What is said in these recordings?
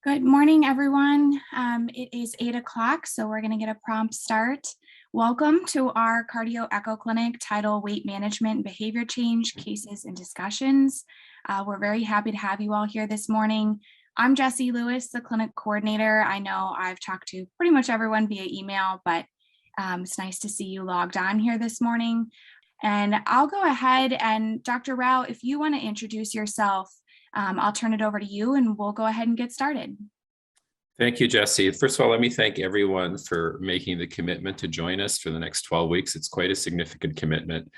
Good morning, everyone. It is 8 o'clock, so we're going to get a prompt start. Welcome to our Cardio-ECHO clinic titled Weight Management and Behavior Change Cases and Discussions. We're very happy to have you all here this morning. I'm Jessie Lewis, the clinic coordinator. I know I've talked to pretty much everyone via email, but it's nice to see you logged on here this morning. And I'll go ahead and Dr. Rao, if you want to introduce yourself, I'll turn it over to you and we'll go ahead and get started. Thank you, Jessie. First of all, let me thank everyone for making the commitment to join us for the next 12 weeks. It's quite a significant commitment,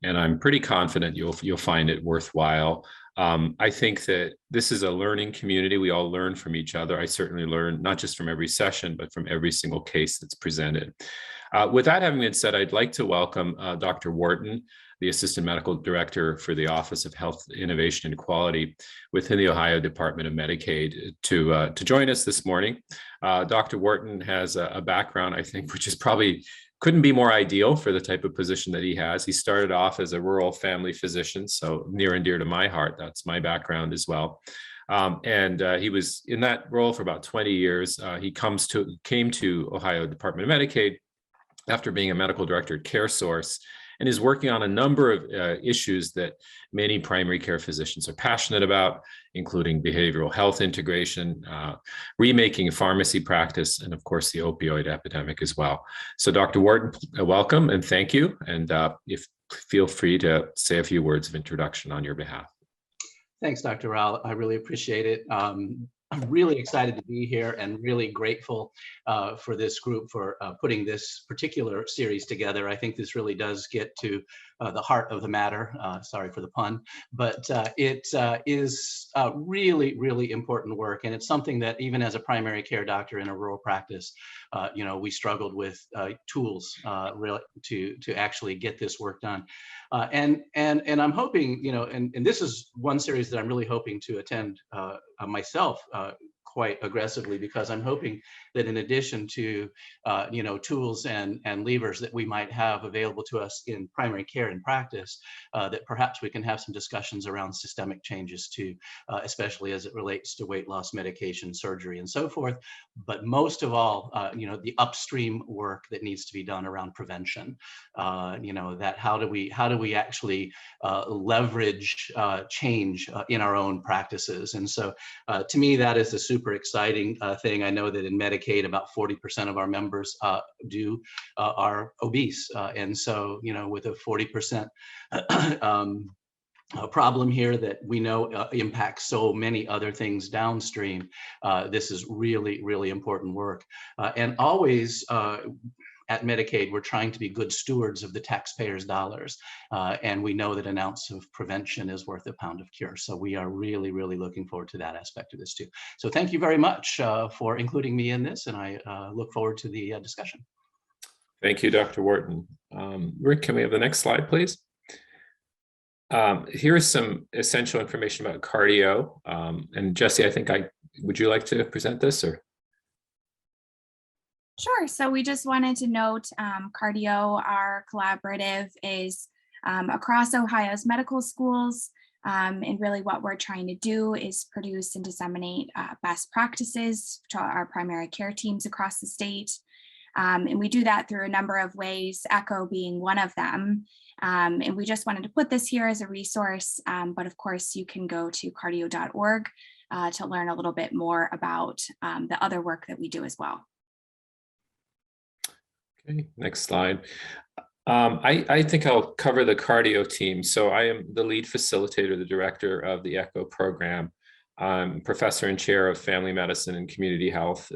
and I'm pretty confident you'll find it worthwhile. I think that this is a learning community. We all learn from each other. I certainly learn not just from every session, but from every single case that's presented. With that having been said, I'd like to welcome Dr. Wharton, the Assistant Medical Director for the Office of Health Innovation and Quality within the Ohio Department of Medicaid, to join us this morning. Dr. Wharton has a background, I think, which is probably couldn't be more ideal for the type of position that he has. He started off as a rural family physician, so near and dear to my heart. That's my background as well. He was in that role for about 20 years. He came to Ohio Department of Medicaid after being a medical director at CareSource, and is working on a number of issues that many primary care physicians are passionate about, including behavioral health integration, remaking pharmacy practice, and of course, the opioid epidemic as well. So Dr. Wharton, welcome and thank you. And feel free to say a few words of introduction on your behalf. Thanks, Dr. Rao. I really appreciate it. I'm really excited to be here and really grateful for this group for putting this particular series together. I think this really does get to the heart of the matter. Sorry for the pun, but it is really, really important work. And it's something that even as a primary care doctor in a rural practice, we struggled with tools really to actually get this work done. And I'm hoping, and this is one series that I'm really hoping to attend myself quite aggressively, because I'm hoping that in addition to tools and levers that we might have available to us in primary care and practice, that perhaps we can have some discussions around systemic changes too, especially as it relates to weight loss medication, surgery, and so forth. But most of all, the upstream work that needs to be done around prevention. That how do we actually leverage change in our own practices? And so, to me, that is a super exciting thing. I know that in Medicaid, about 40% of our members are obese, and so with a 40% problem here that we know impacts so many other things downstream, this is really, really important work, and always. At Medicaid, we're trying to be good stewards of the taxpayers' dollars. And we know that an ounce of prevention is worth a pound of cure. So we are really, really looking forward to that aspect of this too. So thank you very much for including me in this. And I look forward to the discussion. Thank you, Dr. Wharton. Rick, can we have the next slide, please? Here is some essential information about cardio. And Jessie, would you like to present this or? Sure. So we just wanted to note Cardio, our collaborative, is across Ohio's medical schools. And really what we're trying to do is produce and disseminate best practices to our primary care teams across the state. And we do that through a number of ways, ECHO being one of them. And we just wanted to put this here as a resource. But of course, you can go to cardio.org to learn a little bit more about the other work that we do as well. Okay, next slide. I think I'll cover the cardio team. So I am the lead facilitator, the director of the ECHO program. I'm professor and chair of family medicine and community health,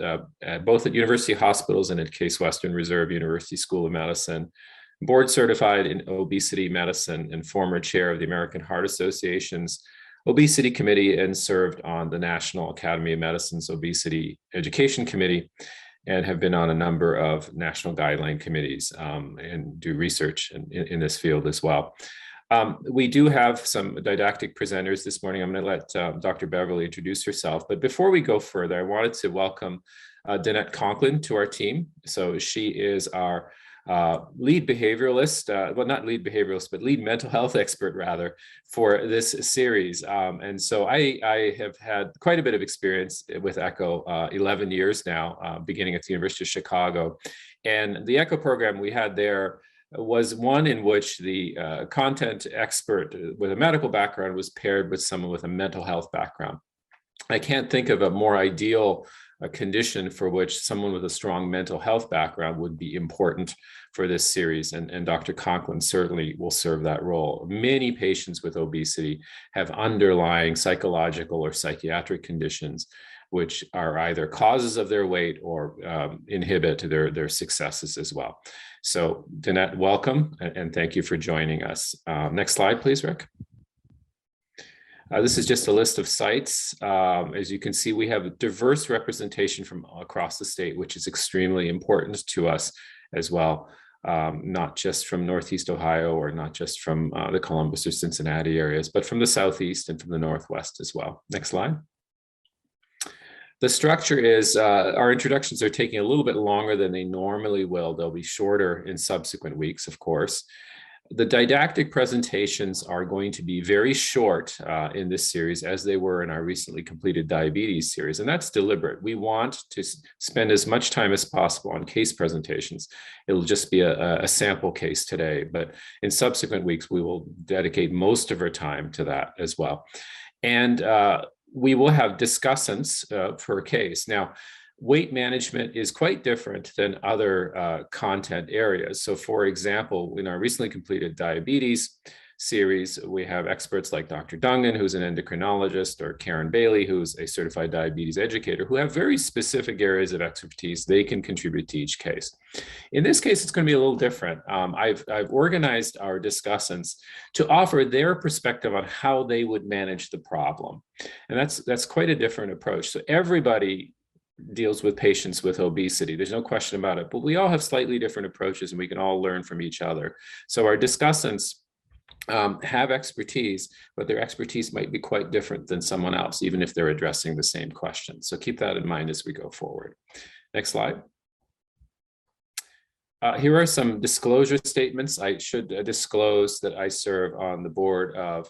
both at university hospitals and at Case Western Reserve University School of Medicine. Board certified in obesity medicine and former chair of the American Heart Association's Obesity Committee, and served on the National Academy of Medicine's Obesity Education Committee, and have been on a number of national guideline committees and do research in this field as well. We do have some didactic presenters this morning. I'm going to let Dr. Beverly introduce herself. But before we go further, I wanted to welcome Danette Conklin to our team. So she is our lead behavioralist, well, not lead behavioralist, but lead mental health expert rather for this series. And so I have had quite a bit of experience with ECHO, 11 years now, beginning at the University of Chicago. And the ECHO program we had there was one in which the content expert with a medical background was paired with someone with a mental health background. I can't think of a more ideal condition for which someone with a strong mental health background would be important for this series. And Dr. Conklin certainly will serve that role. Many patients with obesity have underlying psychological or psychiatric conditions, which are either causes of their weight or inhibit their successes as well. So Danette, welcome, and thank you for joining us. Next slide, please, Rick. This is just a list of sites. As you can see, we have a diverse representation from across the state, which is extremely important to us as well, not just from Northeast Ohio or not just from the Columbus or Cincinnati areas, but from the Southeast and from the Northwest as well. Next slide. The structure is, our introductions are taking a little bit longer than they normally will. They'll be shorter in subsequent weeks, of course. The didactic presentations are going to be very short in this series, as they were in our recently completed diabetes series, and that's deliberate. We want to spend as much time as possible on case presentations. It'll just be a sample case today, but in subsequent weeks, we will dedicate most of our time to that as well. And we will have discussants per case. Now, weight management is quite different than other content areas. So for example, in our recently completed diabetes series, we have experts like Dr. Dungan, who's an endocrinologist, or Karen Bailey, who's a certified diabetes educator, who have very specific areas of expertise they can contribute to each case. In this case, it's going to be a little different. I've organized our discussants to offer their perspective on how they would manage the problem. And that's quite a different approach. So everybody deals with patients with obesity. There's no question about it, but we all have slightly different approaches and we can all learn from each other. So our discussants have expertise, but their expertise might be quite different than someone else, even if they're addressing the same question. So keep that in mind as we go forward. Next slide. Here are some disclosure statements. I should disclose that I serve on the board of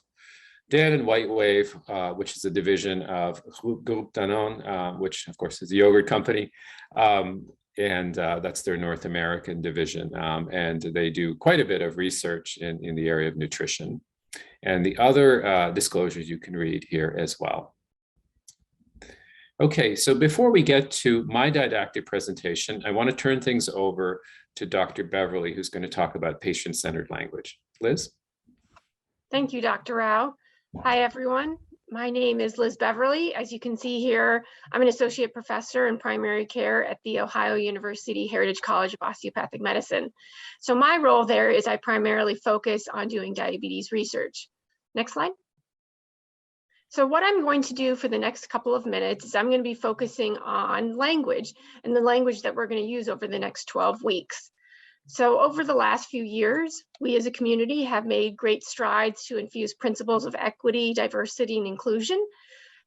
Dan and White Wave, which is a division of Goutham Rao, which of course is a yogurt company. And that's their North American division. And they do quite a bit of research in the area of nutrition. And the other disclosures you can read here as well. Okay, so before we get to my didactic presentation, I want to turn things over to Dr. Beverly, who's going to talk about patient-centered language. Liz? Thank you, Dr. Rao. Hi, everyone. My name is Liz Beverly. As you can see here, I'm an associate professor in primary care at the Ohio University Heritage College of Osteopathic Medicine. So my role there is I primarily focus on doing diabetes research. Next slide. So what I'm going to do for the next couple of minutes is I'm going to be focusing on language and the language that we're going to use over the next 12 weeks. So over the last few years, we as a community have made great strides to infuse principles of equity, diversity, and inclusion.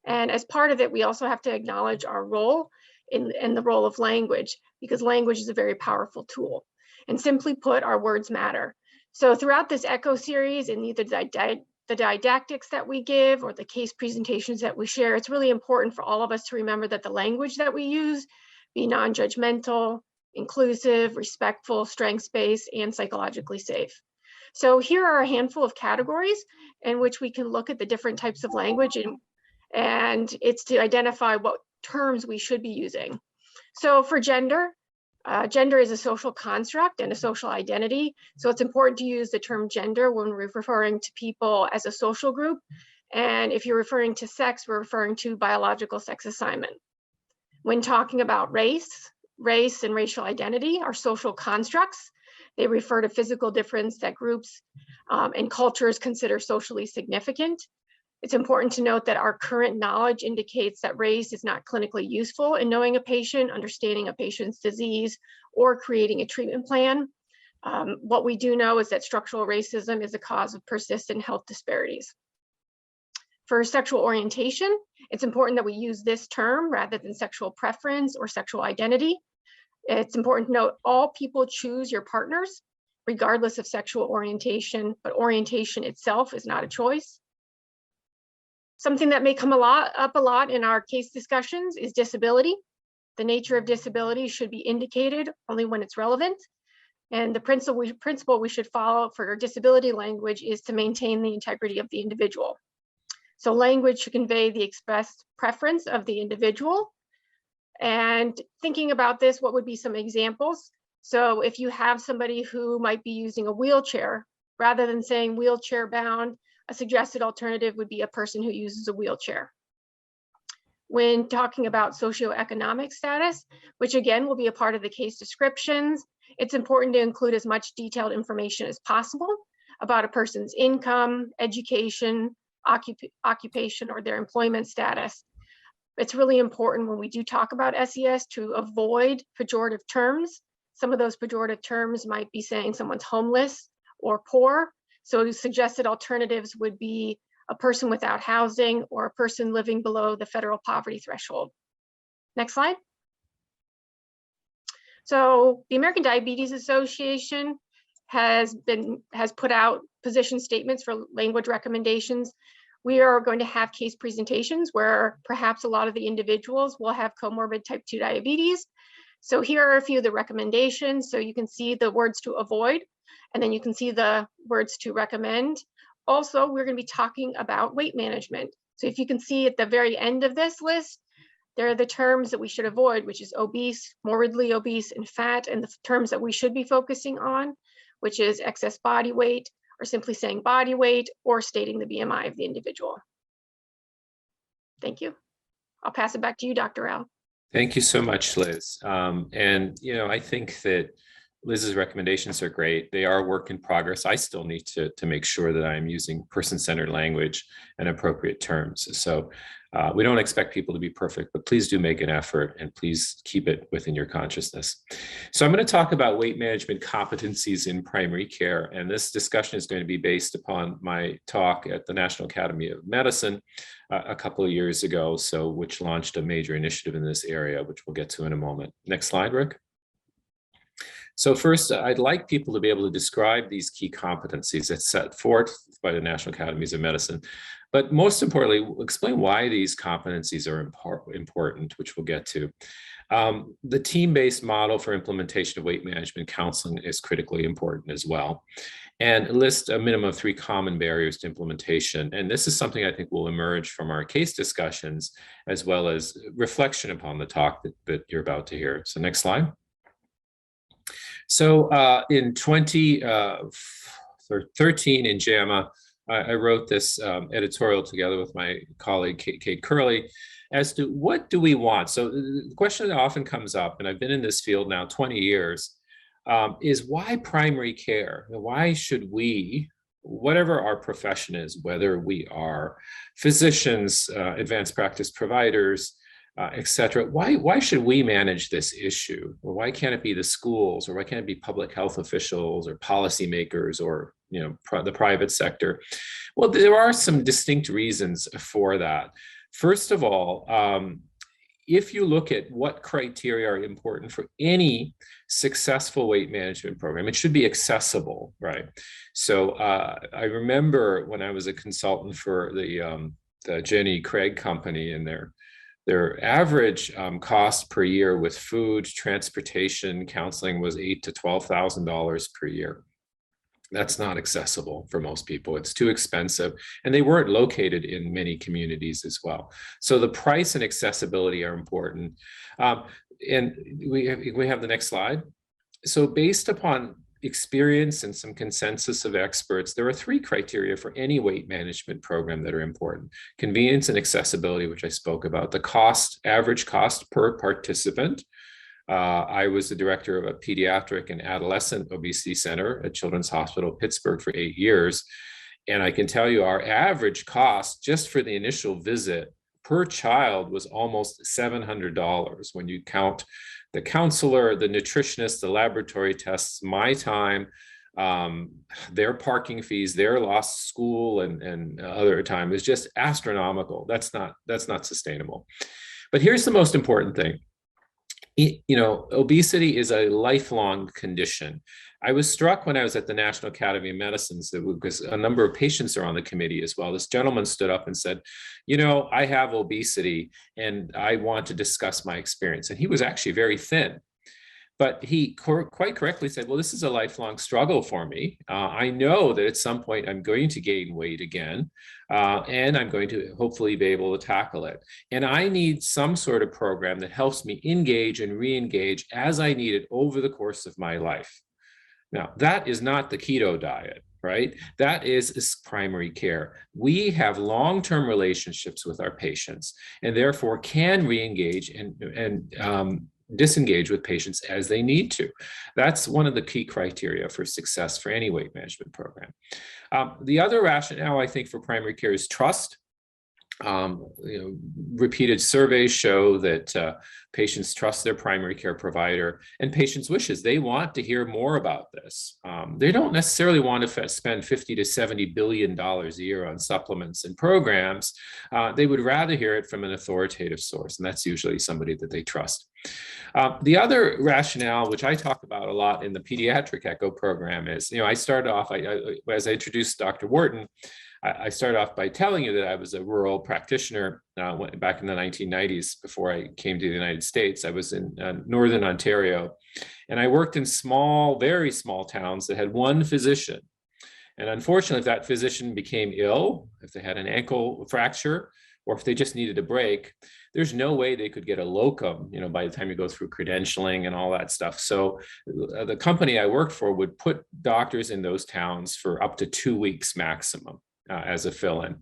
And as part of it, we also have to acknowledge our role in the role of language, because language is a very powerful tool. And simply put, our words matter. So throughout this ECHO series, and either the didactics that we give or the case presentations that we share, it's really important for all of us to remember that the language that we use be non-judgmental, inclusive, respectful, strengths-based, and psychologically safe. So here are a handful of categories in which we can look at the different types of language, and it's to identify what terms we should be using. So for gender, gender is a social construct and a social identity. So it's important to use the term gender when we're referring to people as a social group. And if you're referring to sex, we're referring to biological sex assignment. When talking about race and racial identity are social constructs. They refer to physical difference that groups and cultures consider socially significant. It's important to note that our current knowledge indicates that race is not clinically useful in knowing a patient, understanding a patient's disease, or creating a treatment plan. What we do know is that structural racism is a cause of persistent health disparities. For sexual orientation, it's important that we use this term rather than sexual preference or sexual identity. It's important to note all people choose your partners, regardless of sexual orientation, but orientation itself is not a choice. Something that may come up a lot in our case discussions is disability. The nature of disability should be indicated only when it's relevant. And the principle we should follow for disability language is to maintain the integrity of the individual. So language should convey the expressed preference of the individual. And thinking about this, what would be some examples? So if you have somebody who might be using a wheelchair, rather than saying wheelchair bound, a suggested alternative would be a person who uses a wheelchair. When talking about socioeconomic status, which again will be a part of the case descriptions, it's important to include as much detailed information as possible about a person's income, education, occupation, or their employment status. It's really important when we do talk about SES to avoid pejorative terms. Some of those pejorative terms might be saying someone's homeless or poor. So suggested alternatives would be a person without housing or a person living below the federal poverty threshold. Next slide. So the American Diabetes Association has put out position statements for language recommendations. We are going to have case presentations where perhaps a lot of the individuals will have comorbid type 2 diabetes. So here are a few of the recommendations. So you can see the words to avoid, and then you can see the words to recommend. Also, we're going to be talking about weight management. So if you can see at the very end of this list, there are the terms that we should avoid, which is obese, morbidly obese, and fat, and the terms that we should be focusing on, which is excess body weight, or simply saying body weight, or stating the BMI of the individual. Thank you. I'll pass it back to you, Dr. Rao. Thank you so much, Liz. And, I think that Liz's recommendations are great. They are work in progress. I still need to make sure that I'm using person-centered language and appropriate terms. So we don't expect people to be perfect, but please do make an effort and please keep it within your consciousness. So I'm going to talk about weight management competencies in primary care. And this discussion is going to be based upon my talk at the National Academy of Medicine a couple of years ago, which launched a major initiative in this area, which we'll get to in a moment. Next slide, Rick. So first, I'd like people to be able to describe these key competencies that's set forth by the National Academies of Medicine, but most importantly, explain why these competencies are important, which we'll get to. The team-based model for implementation of weight management counseling is critically important as well, and list a minimum of 3 common barriers to implementation. And this is something I think will emerge from our case discussions, as well as reflection upon the talk that you're about to hear. So next slide. So in 2013 in JAMA, I wrote this editorial together with my colleague, Kate Curley, as to what do we want? So the question that often comes up, and I've been in this field now 20 years, is why primary care? Why should we, whatever our profession is, whether we are physicians, advanced practice providers, et cetera, why should we manage this issue? Or why can't it be the schools, or why can't it be public health officials or policymakers or the private sector? Well, there are some distinct reasons for that. First of all, if you look at what criteria are important for any successful weight management program, it should be accessible, right? So I remember when I was a consultant for the Jenny Craig company, and their average cost per year with food, transportation, counseling was $8,000 to $12,000 per year. That's not accessible for most people. It's too expensive, and they weren't located in many communities as well. So the price and accessibility are important. And we have the next slide. So based upon experience and some consensus of experts, there are 3 criteria for any weight management program that are important: convenience and accessibility, which I spoke about, the cost, average cost per participant. I was the director of a pediatric and adolescent obesity center at Children's Hospital Pittsburgh for 8 years. And I can tell you our average cost just for the initial visit per child was almost $700 when you count the counselor, the nutritionist, the laboratory tests, my time, their parking fees, their lost school and other time is just astronomical. That's not sustainable. But here's the most important thing. Obesity is a lifelong condition. I was struck when I was at the National Academy of Medicine, because a number of patients are on the committee as well. This gentleman stood up and said, I have obesity and I want to discuss my experience. And he was actually very thin. But he quite correctly said, well, this is a lifelong struggle for me. I know that at some point I'm going to gain weight again, and I'm going to hopefully be able to tackle it. And I need some sort of program that helps me engage and re-engage as I need it over the course of my life. Now, that is not the keto diet, right? That is primary care. We have long-term relationships with our patients and therefore can re-engage and disengage with patients as they need to. That's one of the key criteria for success for any weight management program. The other rationale, I think, for primary care is trust. Repeated surveys show that patients trust their primary care provider, and patients' wishes. They want to hear more about this. They don't necessarily want to spend $50 to $70 billion a year on supplements and programs. They would rather hear it from an authoritative source, and that's usually somebody that they trust. The other rationale, which I talk about a lot in the pediatric echo program, is, I started off, as I introduced Dr. Wharton, I started off by telling you that I was a rural practitioner back in the 1990s before I came to the United States. I was in Northern Ontario, and I worked in small, very small towns that had one physician. And unfortunately, if that physician became ill, if they had an ankle fracture, or if they just needed a break, there's no way they could get a locum, by the time you go through credentialing and all that stuff. So the company I worked for would put doctors in those towns for up to 2 weeks maximum as a fill-in.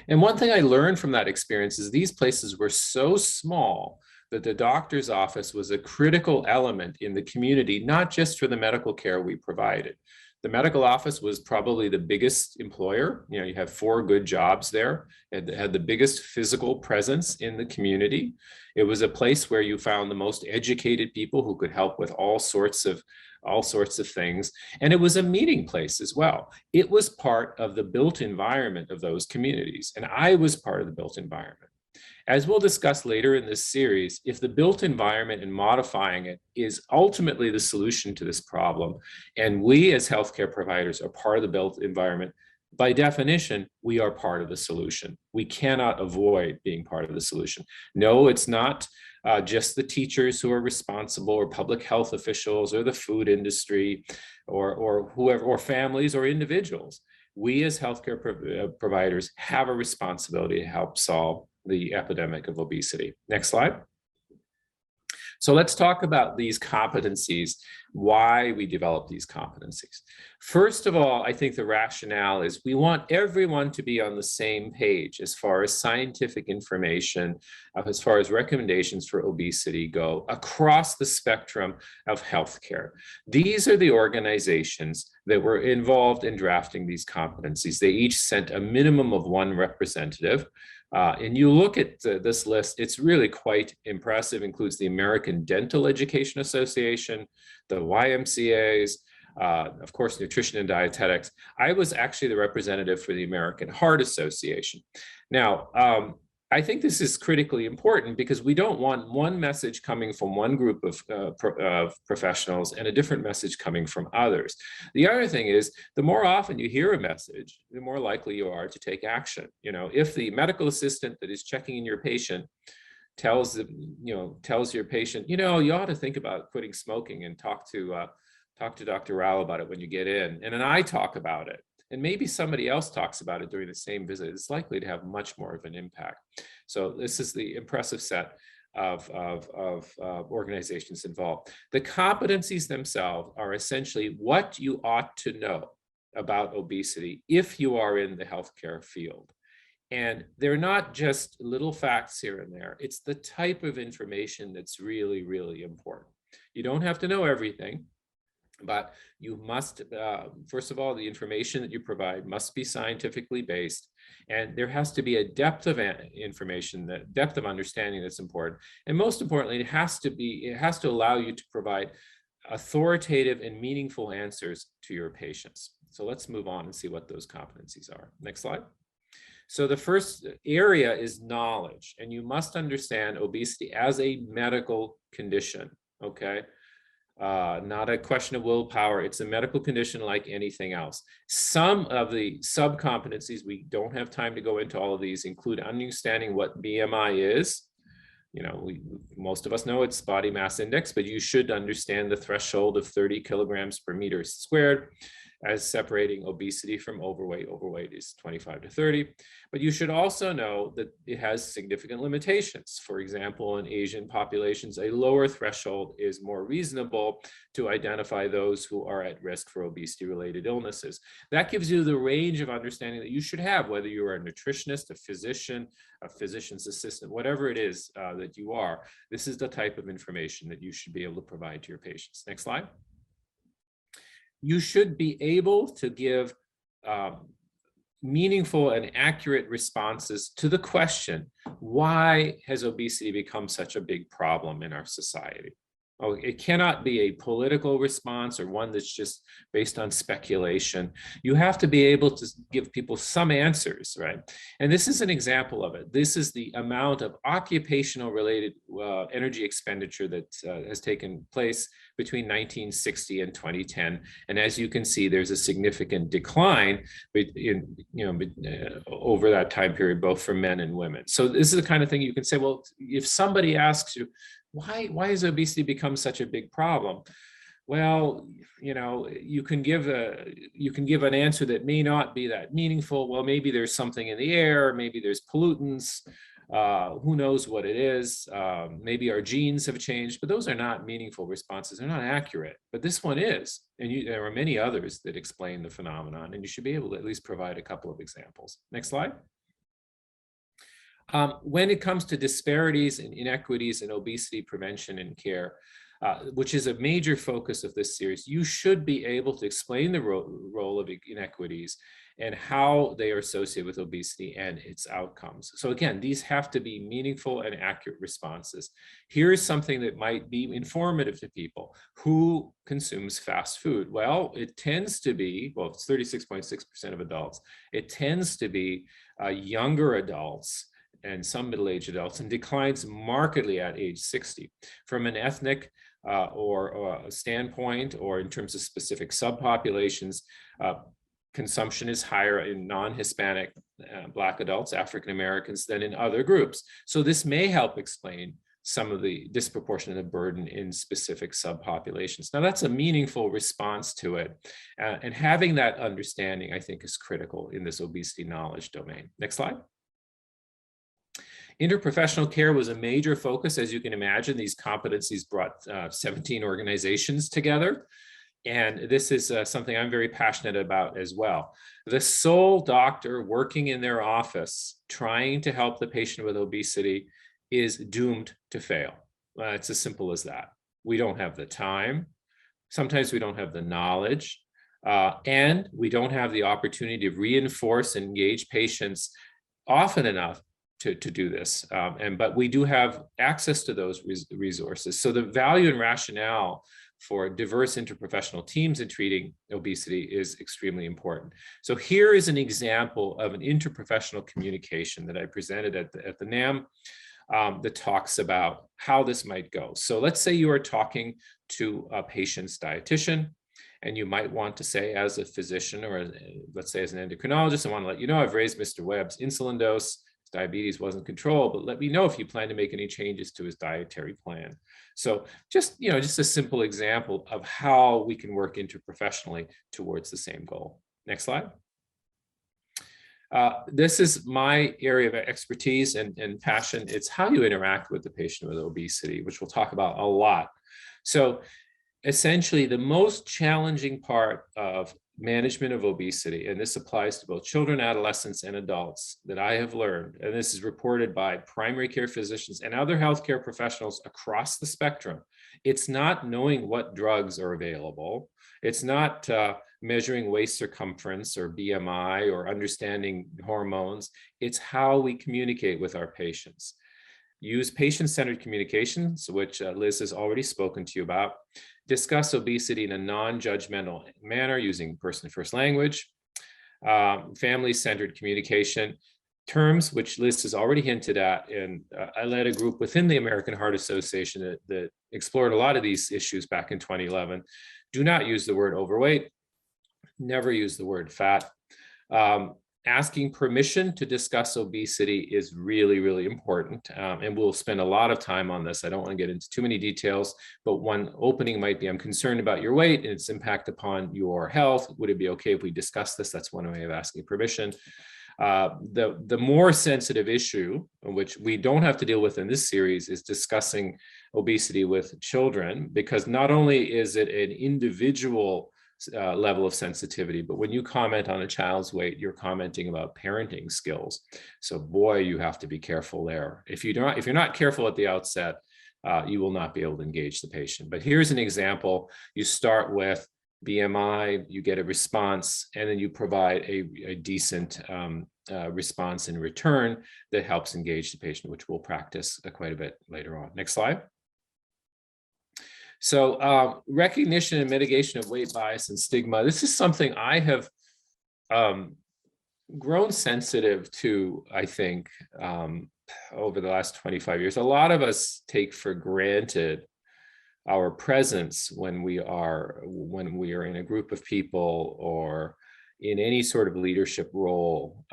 And one thing I learned from that experience is these places were so small that the doctor's office was a critical element in the community, not just for the medical care we provided. The medical office was probably the biggest employer. You have 4 good jobs there. It had the biggest physical presence in the community. It was a place where you found the most educated people who could help with all sorts of things. And it was a meeting place as well. It was part of the built environment of those communities. And I was part of the built environment. As we'll discuss later in this series, if the built environment and modifying it is ultimately the solution to this problem, and we as healthcare providers are part of the built environment, by definition, we are part of the solution. We cannot avoid being part of the solution. No, it's not just the teachers who are responsible, or public health officials, or the food industry, or whoever, or families, or individuals. We as healthcare providers have a responsibility to help solve the epidemic of obesity. Next slide. So let's talk about these competencies, why we develop these competencies. First of all, I think the rationale is we want everyone to be on the same page as far as scientific information, as far as recommendations for obesity go across the spectrum of healthcare. These are the organizations that were involved in drafting these competencies. They each sent a minimum of 1 representative. And you look at this list, it's really quite impressive. It includes the American Dental Education Association, the YMCAs, of course, Nutrition and Dietetics. I was actually the representative for the American Heart Association. Now, I think this is critically important because we don't want one message coming from one group of professionals and a different message coming from others. The other thing is, the more often you hear a message, the more likely you are to take action. If the medical assistant that is checking in your patient tells your patient, you ought to think about quitting smoking and talk to Dr. Rao about it when you get in, and then I talk about it, and maybe somebody else talks about it during the same visit, it's likely to have much more of an impact. So this is the impressive set of organizations involved. The competencies themselves are essentially what you ought to know about obesity if you are in the healthcare field. And they're not just little facts here and there. It's the type of information that's really, really important. You don't have to know everything, but you must, first of all, the information that you provide must be scientifically based, and there has to be a depth of information, that depth of understanding that's important. And most importantly, it has to allow you to provide authoritative and meaningful answers to your patients. So let's move on and see what those competencies are. Next slide. So the first area is knowledge, and you must understand obesity as a medical condition, okay? Not a question of willpower. It's a medical condition like anything else. Some of the sub-competencies, we don't have time to go into all of these, include understanding what BMI is. You know, most of us know it's body mass index, but you should understand the threshold of 30 kilograms per meter squared as separating obesity from overweight. Overweight is 25 to 30, but you should also know that it has significant limitations. For example, in Asian populations, a lower threshold is more reasonable to identify those who are at risk for obesity-related illnesses. That gives you the range of understanding that you should have, whether you are a nutritionist, a physician, a physician's assistant, whatever it is that you are. This is the type of information that you should be able to provide to your patients. Next slide. You should be able to give meaningful and accurate responses to the question, why has obesity become such a big problem in our society? Oh, it cannot be a political response or one that's just based on speculation. You have to be able to give people some answers, right? And this is an example of it. This is the amount of occupational related energy expenditure that has taken place between 1960 and 2010. And as you can see, there's a significant decline over that time period, both for men and women. So this is the kind of thing you can say, well, if somebody asks you, why has obesity become such a big problem? Well, you know, you can give an answer that may not be that meaningful. Well, maybe there's something in the air, maybe there's pollutants, who knows what it is, maybe our genes have changed, but those are not meaningful responses. They're not accurate, but this one is. And there are many others that explain the phenomenon, and you should be able to at least provide a couple of examples. Next slide. When it comes to disparities and inequities in obesity prevention and care, which is a major focus of this series, you should be able to explain the role of inequities and how they are associated with obesity and its outcomes. So again, these have to be meaningful and accurate responses. Here's something that might be informative to people. Who consumes fast food? Well, it tends to be, well, it's 36.6% of adults. It tends to be younger adults and some middle-aged adults, and declines markedly at age 60. From an ethnic or a standpoint, or in terms of specific subpopulations, consumption is higher in non-Hispanic Black adults, African Americans, than in other groups. So this may help explain some of the disproportionate burden in specific subpopulations. Now that's a meaningful response to it. And having that understanding, I think, is critical in this obesity knowledge domain. Next slide. Interprofessional care was a major focus. As you can imagine, these competencies brought 17 organizations together. And this is something I'm very passionate about as well. The sole doctor working in their office trying to help the patient with obesity is doomed to fail. It's as simple as that. We don't have the time. Sometimes we don't have the knowledge. And we don't have the opportunity to reinforce and engage patients often enough to do this. But we do have access to those resources. So the value and rationale for diverse interprofessional teams in treating obesity is extremely important. So here is an example of an interprofessional communication that I presented at the NAM that talks about how this might go. So let's say you are talking to a patient's dietitian, and you might want to say, as a physician, or let's say as an endocrinologist, I want to let you know I've raised Mr. Webb's insulin dose. Diabetes wasn't controlled, but let me know if you plan to make any changes to his dietary plan. So just a simple example of how we can work interprofessionally towards the same goal. Next slide. This is my area of expertise and passion. It's how you interact with the patient with obesity, which we'll talk about a lot. So essentially, the most challenging part of management of obesity, and this applies to both children, adolescents, and adults, that I have learned, and this is reported by primary care physicians and other healthcare professionals across the spectrum. It's not knowing what drugs are available. It's not measuring waist circumference or BMI or understanding hormones. It's how we communicate with our patients. Use patient-centered communications, which Liz has already spoken to you about. Discuss obesity in a non-judgmental manner using person-first language. Family-centered communication. terms, which Liz has already hinted at, and I led a group within the American Heart Association that explored a lot of these issues back in 2011. Do not use the word overweight, never use the word fat. Asking permission to discuss obesity is really, really important. And we'll spend a lot of time on this. I don't want to get into too many details, but one opening might be, I'm concerned about your weight and its impact upon your health. Would it be okay if we discuss this? That's one way of asking permission. The more sensitive issue, which we don't have to deal with in this series, is discussing obesity with children, because not only is it an individual level of sensitivity, but when you comment on a child's weight, you're commenting about parenting skills. So boy, you have to be careful there. If you're not careful at the outset, you will not be able to engage the patient. But here's an example. You start with BMI, you get a response, and then you provide a decent response in return that helps engage the patient, which we'll practice quite a bit later on. Next slide. So recognition and mitigation of weight bias and stigma. This is something I have grown sensitive to, I think, over the last 25 years. A lot of us take for granted our presence when we are in a group of people or in any sort of leadership role.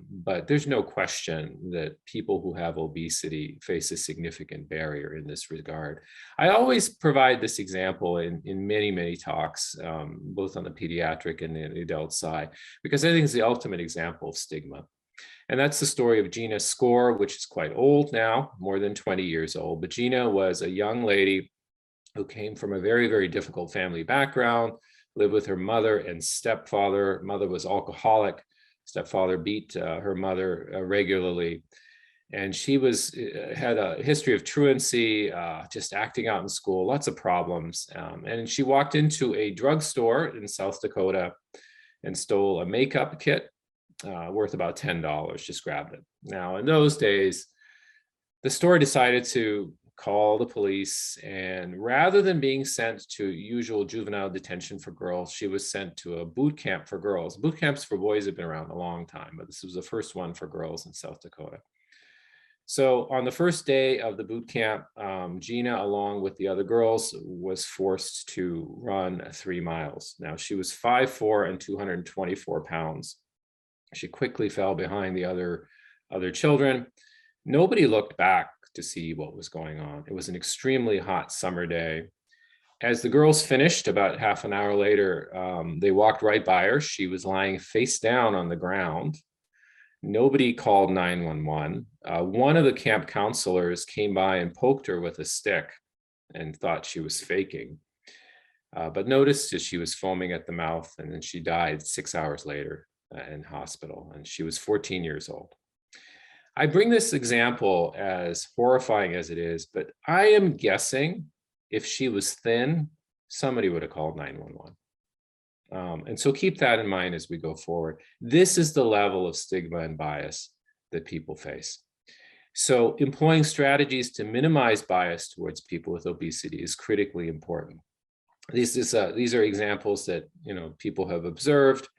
But there's no question that people who have obesity face a significant barrier in this regard. I always provide this example in many, many talks, both on the pediatric and the adult side, because I think it's the ultimate example of stigma. And that's the story of Gina Score, which is quite old now, more than 20 years old. But Gina was a young lady who came from a very, very difficult family background, lived with her mother and stepfather. Mother was alcoholic. Stepfather beat her mother regularly. And she had a history of truancy, just acting out in school, lots of problems. And she walked into a drugstore in South Dakota and stole a makeup kit worth about $10, just grabbed it. Now, in those days, the store decided to call the police, and rather than being sent to usual juvenile detention for girls, she was sent to a boot camp for girls. Boot camps for boys have been around a long time, but this was the first one for girls in South Dakota. So on the first day of the boot camp, Gina, along with the other girls, was forced to run 3 miles. Now, she was 5'4" and 224 pounds. She quickly fell behind the other children. Nobody looked back to see what was going on. It was an extremely hot summer day. As the girls finished, about half an hour later, they walked right by her. She was lying face down on the ground. Nobody called 911. One of the camp counselors came by and poked her with a stick and thought she was faking, but noticed that she was foaming at the mouth, and then she died 6 hours later in hospital, and she was 14 years old. I bring this example, as horrifying as it is, but I am guessing if she was thin, somebody would have called 911. And so keep that in mind as we go forward. This is the level of stigma and bias that people face. So employing strategies to minimize bias towards people with obesity is critically important. These are examples that people have observed,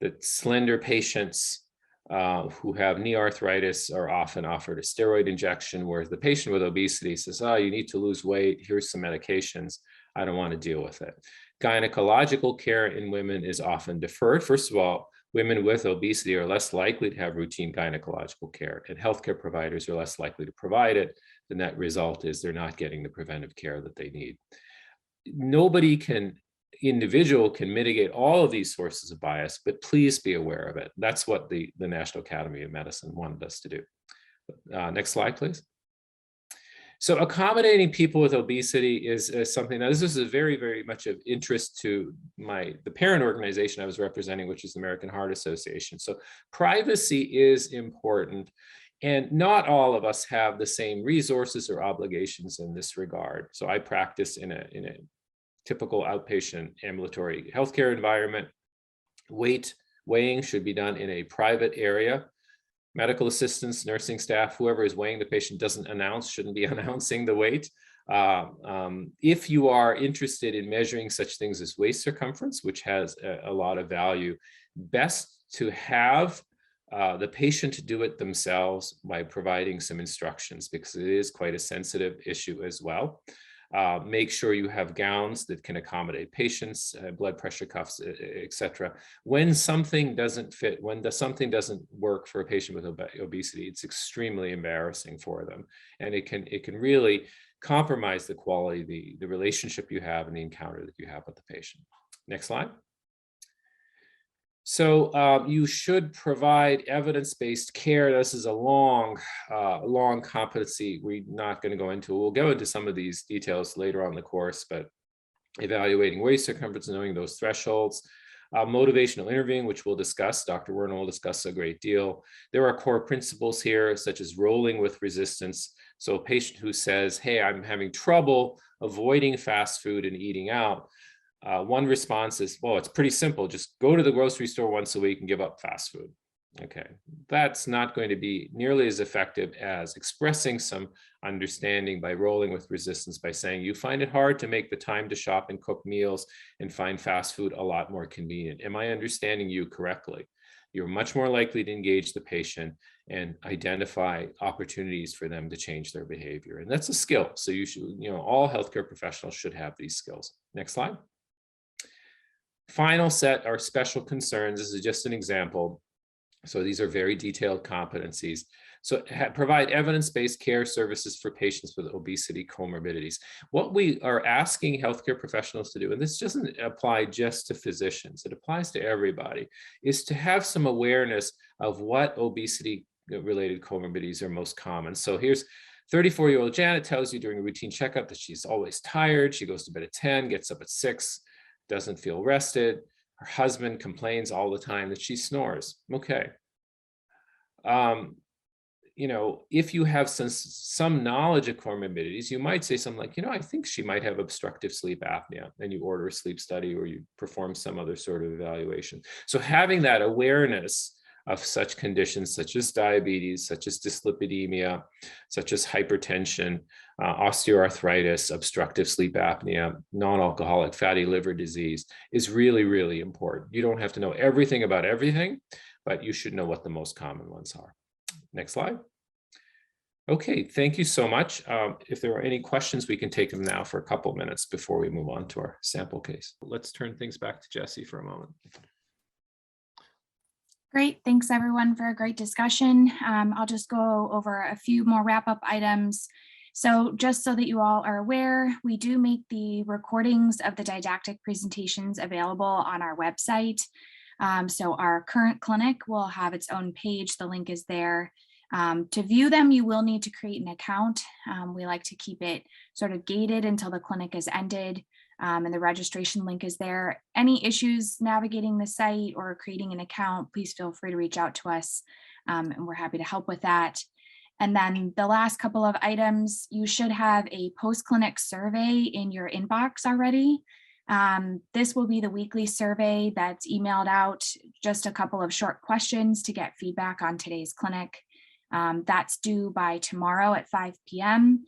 that slender patients who have knee arthritis are often offered a steroid injection, whereas the patient with obesity says, oh, you need to lose weight, here's some medications, I don't want to deal with it. Gynecological care in women is often deferred. First of all, women with obesity are less likely to have routine gynecological care, and healthcare providers are less likely to provide it. The net result is they're not getting the preventive care that they need. Individual can mitigate all of these sources of bias, but please be aware of it. That's what the National Academy of Medicine wanted us to do. Next slide, please. So accommodating people with obesity is something, now this is very, very much of interest to the parent organization I was representing, which is the American Heart Association. So privacy is important, and not all of us have the same resources or obligations in this regard. So I practice in a typical outpatient ambulatory healthcare environment. Weighing should be done in a private area. Medical assistants, nursing staff, whoever is weighing the patient shouldn't be announcing the weight. If you are interested in measuring such things as waist circumference, which has a lot of value, best to have the patient to do it themselves by providing some instructions, because it is quite a sensitive issue as well. Make sure you have gowns that can accommodate patients, blood pressure cuffs, etc. When something doesn't fit, when something doesn't work for a patient with obesity, it's extremely embarrassing for them, and it can really compromise the quality, the relationship you have and the encounter that you have with the patient. Next slide. So you should provide evidence-based care. This is a long competency we're not going to go into. We'll go into some of these details later on in the course, but evaluating waist circumference, knowing those thresholds, motivational interviewing, which we'll discuss. Dr. Werner will discuss a great deal. There are core principles here, such as rolling with resistance. So a patient who says, hey, I'm having trouble avoiding fast food and eating out. One response is, well, it's pretty simple. Just go to the grocery store once a week and give up fast food. Okay, that's not going to be nearly as effective as expressing some understanding by rolling with resistance, by saying you find it hard to make the time to shop and cook meals and find fast food a lot more convenient. Am I understanding you correctly? You're much more likely to engage the patient and identify opportunities for them to change their behavior. And that's a skill. So you should, all healthcare professionals should have these skills. Next slide. Final set are special concerns. This is just an example. So these are very detailed competencies. So provide evidence-based care services for patients with obesity comorbidities. What we are asking healthcare professionals to do, and this doesn't apply just to physicians, it applies to everybody, is to have some awareness of what obesity-related comorbidities are most common. So here's 34-year-old Janet tells you during a routine checkup that she's always tired. She goes to bed at 10, gets up at 6, doesn't feel rested. Her husband complains all the time that she snores. Okay. If you have some knowledge of comorbidities, you might say something like, I think she might have obstructive sleep apnea, and you order a sleep study or you perform some other sort of evaluation. So having that awareness of such conditions such as diabetes, such as dyslipidemia, such as hypertension, osteoarthritis, obstructive sleep apnea, non-alcoholic fatty liver disease is really, really important. You don't have to know everything about everything, but you should know what the most common ones are. Next slide. Okay, thank you so much. If there are any questions, we can take them now for a couple minutes before we move on to our sample case. Let's turn things back to Jessie for a moment. Great. Thanks, everyone, for a great discussion. I'll just go over a few more wrap-up items. So just so that you all are aware, we do make the recordings of the didactic presentations available on our website. So our current clinic will have its own page. The link is there. To view them, you will need to create an account. We like to keep it sort of gated until the clinic is ended. And the registration link is there. Any issues navigating the site or creating an account, please feel free to reach out to us, and we're happy to help with that. And then the last couple of items, you should have a post-clinic survey in your inbox already. This will be the weekly survey that's emailed out, just a couple of short questions to get feedback on today's clinic. That's due by tomorrow at 5 p.m.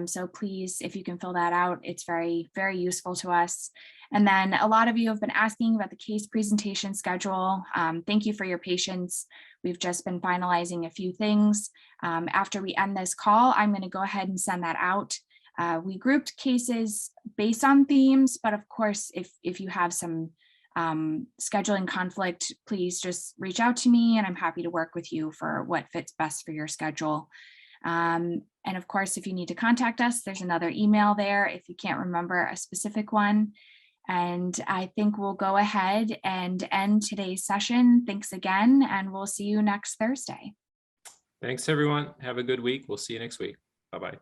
So please, if you can fill that out, it's very, very useful to us. And then a lot of you have been asking about the case presentation schedule. Thank you for your patience. We've just been finalizing a few things. After we end this call, I'm going to go ahead and send that out. We grouped cases based on themes, but of course, if you have some scheduling conflict, please just reach out to me and I'm happy to work with you for what fits best for your schedule. And of course, if you need to contact us, there's another email there if you can't remember a specific one. And I think we'll go ahead and end today's session. Thanks again, and we'll see you next Thursday. Thanks, everyone. Have a good week. We'll see you next week. Bye-bye.